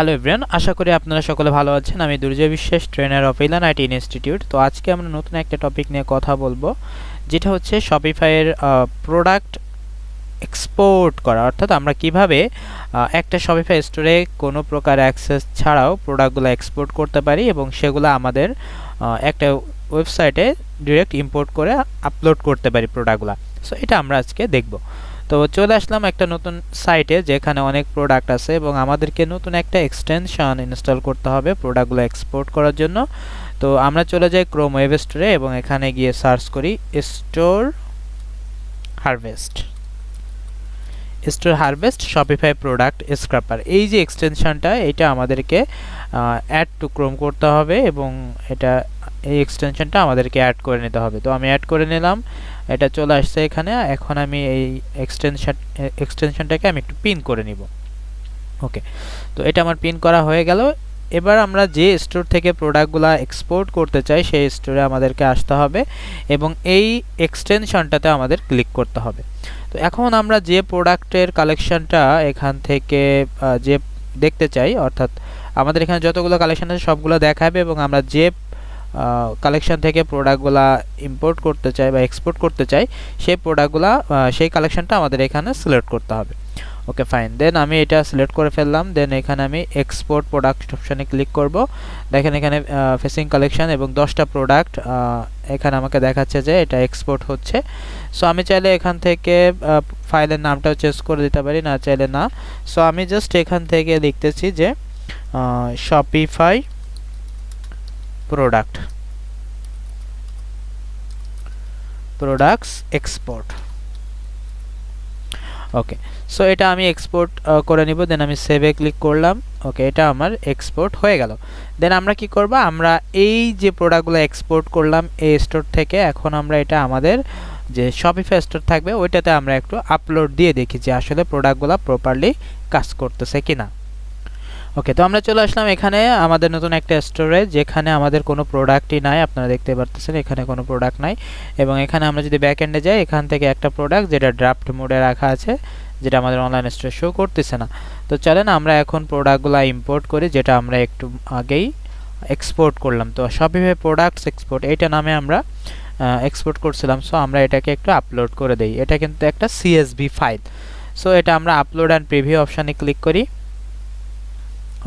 Hello everyone, আশা করি আপনারা সকলে ভালো আছেন। আমি দুর্জয় বিশ্বাস, ট্রেনার অফ ইলান আইটি ইনস্টিটিউট। তো আজকে আমরা নতুন একটা টপিক নিয়ে কথা বলবো, যেটা হচ্ছে শপিফাইয়ের প্রোডাক্ট এক্সপোর্ট করা, অর্থাৎ আমরা কিভাবে একটা শপিফাই স্টোরে কোনো প্রকার অ্যাক্সেস ছাড়াও প্রোডাক্টগুলো এক্সপোর্ট করতে পারি এবং সেগুলো আমাদের একটা ওয়েবসাইটে ডিরেক্ট ইম্পোর্ট করে আপলোড করতে পারি প্রোডাক্টগুলো। সো এটা আমরা আজকে দেখব। তো চলে আসলাম একটা নতুন সাইটে যেখানে অনেক প্রোডাক্ট আছে এবং আমাদেরকে নতুন একটা এক্সটেনশন ইনস্টল করতে হবে প্রোডাক্টগুলো এক্সপোর্ট করার জন্য। তো আমরা চলে যাই ক্রোম ওয়েব স্টোরে এবং এখানে গিয়ে সার্চ করি store harvest Shopify product scraper. এই যে এক্সটেনশনটা, এটা আমাদেরকে অ্যাড টু ক্রোম করতে হবে এবং এই এক্সটেনশনটা আমাদেরকে অ্যাড করে নিতে হবে। তো আমি অ্যাড করে নিলাম, এটা চলে আসছে এখানে। এখন আমি এই এক্সটেনশনটাকে আমি একটু পিন করে নিব। ওকে, তো এটা আমার পিন করা হয়ে গেল। এবার আমরা যে স্টোর থেকে প্রোডাক্টগুলো এক্সপোর্ট করতে চাই সেই স্টোরে আমাদেরকে আসতে হবে এবং এই এক্সটেনশনটাতে আমাদের ক্লিক করতে হবে। তো এখন আমরা যে প্রোডাক্টের কালেকশনটা এখান থেকে যে দেখতে চাই, অর্থাৎ আমাদের এখানে যতগুলো কালেকশন আছে সবগুলো দেখাবে এবং আমরা যে কালেকশন থেকে প্রোডাক্টগুলো ইম্পোর্ট করতে চাই বা এক্সপোর্ট করতে চাই সেই প্রোডাক্টগুলো সেই কালেকশনটা আমাদের এখানে সিলেক্ট করতে হবে। ওকে ফাইন, দেন আমি এটা সিলেক্ট করে ফেললাম। দেন এখানে আমি এক্সপোর্ট প্রোডাক্ট অপশানে ক্লিক করব। দেখেন এখানে ফেসিং কালেকশন এবং 10টা প্রোডাক্ট এখানে আমাকে দেখাচ্ছে যে এটা এক্সপোর্ট হচ্ছে। সো আমি চাইলে এখান থেকে ফাইলের নামটাও চেঞ্জ করে দিতে পারি, না চাইলে না। সো আমি জাস্ট এখান থেকে লিখতেছি যে শপিফাই প্রোডাক্টস এক্সপোর্ট। ওকে, সো এটা আমি এক্সপোর্ট করে নিব। দেন আমি সেভে ক্লিক করলাম। ওকে, এটা আমার এক্সপোর্ট হয়ে গেল। দেন আমরা কি করব, আমরা এই যে প্রোডাক্টগুলো এক্সপোর্ট করলাম এই স্টোর থেকে, এখন আমরা এটা আমাদের যে শপিফাই স্টোর থাকবে ওইটাতে আমরা একটু আপলোড দিয়ে দেখি যে আসলে প্রোডাক্টগুলো প্রপারলি কাজ করতেছে কিনা। ওকে, তো আমরা চলে আসলাম এখানে আমাদের নতুন একটা স্টোরে যেখানে আমাদের কোনো প্রোডাক্টই নাই। আপনারা দেখতে পারতেছেন এখানে কোনো প্রোডাক্ট নাই এবং এখানে আমরা যদি ব্যাক এন্ডে যাই, এখান থেকে একটা প্রোডাক্ট যেটা ড্রাফট মোডে রাখা আছে, যেটা আমাদের অনলাইন স্টোরে শো করতেছে না। তো চলেন আমরা এখন প্রোডাক্টগুলো ইম্পোর্ট করি, যেটা আমরা একটু আগেই এক্সপোর্ট করলাম। তো শপিফাই প্রোডাক্টস এক্সপোর্ট এইটা নামে আমরা এক্সপোর্ট করছিলাম। সো আমরা এটাকে একটু আপলোড করে দেই। এটা কিন্তু একটা সিএসভি ফাইল। সো এটা আমরা আপলোড অ্যান্ড প্রিভিউ অপশানে ক্লিক করি।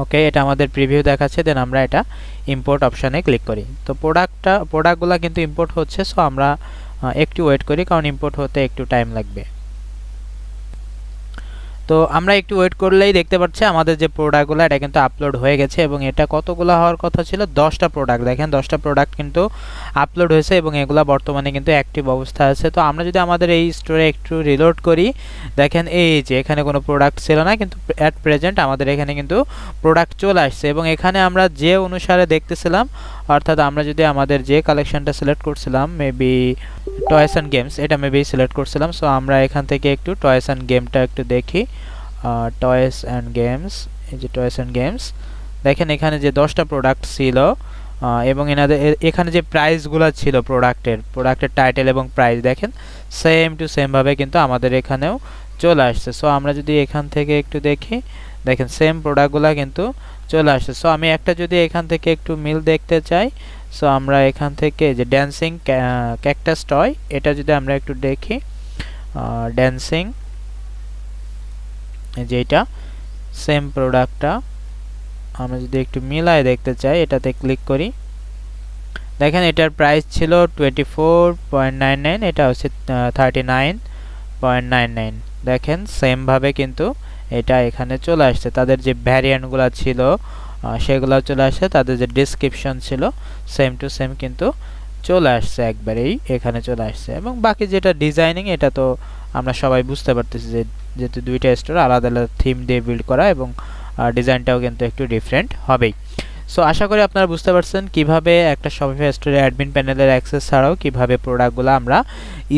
ওকে, এটা আমাদের প্রিভিউ দেখাচ্ছে। দেন আমরা এটা ইম্পোর্ট অপশানে ক্লিক করি। তো প্রোডাক্টগুলো কিন্তু ইম্পোর্ট হচ্ছে। সো আমরা একটু ওয়েট করি, কারণ ইম্পোর্ট হতে একটু টাইম লাগবে। তো আমরা একটু ওয়েট করলেই দেখতে পাচ্ছি আমাদের যে প্রোডাক্টগুলো এটা কিন্তু আপলোড হয়ে গেছে এবং এটা কতগুলো হওয়ার কথা ছিল, 10টা প্রোডাক্ট। দেখেন 10টা প্রোডাক্ট কিন্তু আপলোড হয়েছে এবং এগুলা বর্তমানে কিন্তু অ্যাক্টিভ অবস্থা আছে। তো আমরা যদি আমাদের এই স্টোরে একটু রিলোড করি, দেখেন এই যে এখানে কোনো প্রোডাক্ট ছিল না, কিন্তু অ্যাট প্রেজেন্ট আমাদের এখানে কিন্তু প্রোডাক্ট চলে আসছে এবং এখানে আমরা যে অনুসারে দেখতেছিলাম, অর্থাৎ আমরা যদি আমাদের যে কালেকশনটা সিলেক্ট করছিলাম, মেবি টয়েস অ্যান্ড গেমস, এটা মেবি সিলেক্ট করছিলাম। সো আমরা এখান থেকে একটু টয়েস অ্যান্ড গেমটা একটু দেখি। টয়েস অ্যান্ড গেমস, এই যে টয়েস অ্যান্ড গেমস, দেখেন এখানে যে 10টা প্রোডাক্ট ছিল এবং এখানে যে প্রাইসগুলো ছিল প্রোডাক্টের টাইটেল এবং প্রাইস, দেখেন সেম টু সেমভাবে কিন্তু আমাদের এখানেও চলে আসছে। সো আমরা যদি এখান থেকে একটু দেখি, দেখেন সেম প্রোডাক্টগুলো কিন্তু চলে আসছে। সো আমি একটা যদি এখান থেকে একটু মিল দেখতে চাই, সো আমরা এখান থেকে যে ড্যান্সিং ক্যাকটাস টয়, এটা যদি আমরা একটু দেখি, ড্যান্সিং যেটা সেম প্রোডাক্টটা আমরা যদি একটু মিলায় দেখতে চাই, এটাতে ক্লিক করি। দেখেন এটার প্রাইস ছিল 24.99, এটা হচ্ছে 39.99। দেখেন সেমভাবে কিন্তু এটা এখানে চলে আসছে। তাদের যে ভ্যারিয়েন্টগুলো ছিল সেগুলো চলে আসছে, তাদের যে ডেসক্রিপশন ছিল সেম টু সেম কিন্তু চলে আসছে, একবারেই এখানে চলে আসছে। এবং বাকি যেটা ডিজাইনিং, এটা তো আমরা সবাই বুঝতে পারতেছি যে যেহেতু দুইটা স্টোর আলাদা আলাদা থিম দিয়ে বিল্ড করা এবং ডিজাইনটাও কিন্তু একটু ডিফারেন্ট হবেই। সো আশা করি আপনারা বুঝতে পারছেন কিভাবে একটা শপিফাই স্টোরে অ্যাডমিন প্যানেলের অ্যাক্সেস ছাড়াও কিভাবে প্রোডাক্টগুলো আমরা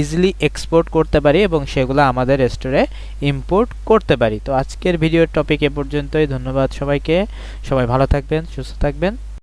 ইজিলি এক্সপোর্ট করতে পারি এবং সেগুলো আমাদের স্টোরে ইম্পোর্ট করতে পারি। তো আজকের ভিডিওর টপিক এ পর্যন্তই। ধন্যবাদ সবাইকে। সবাই ভালো থাকবেন, সুস্থ থাকবেন।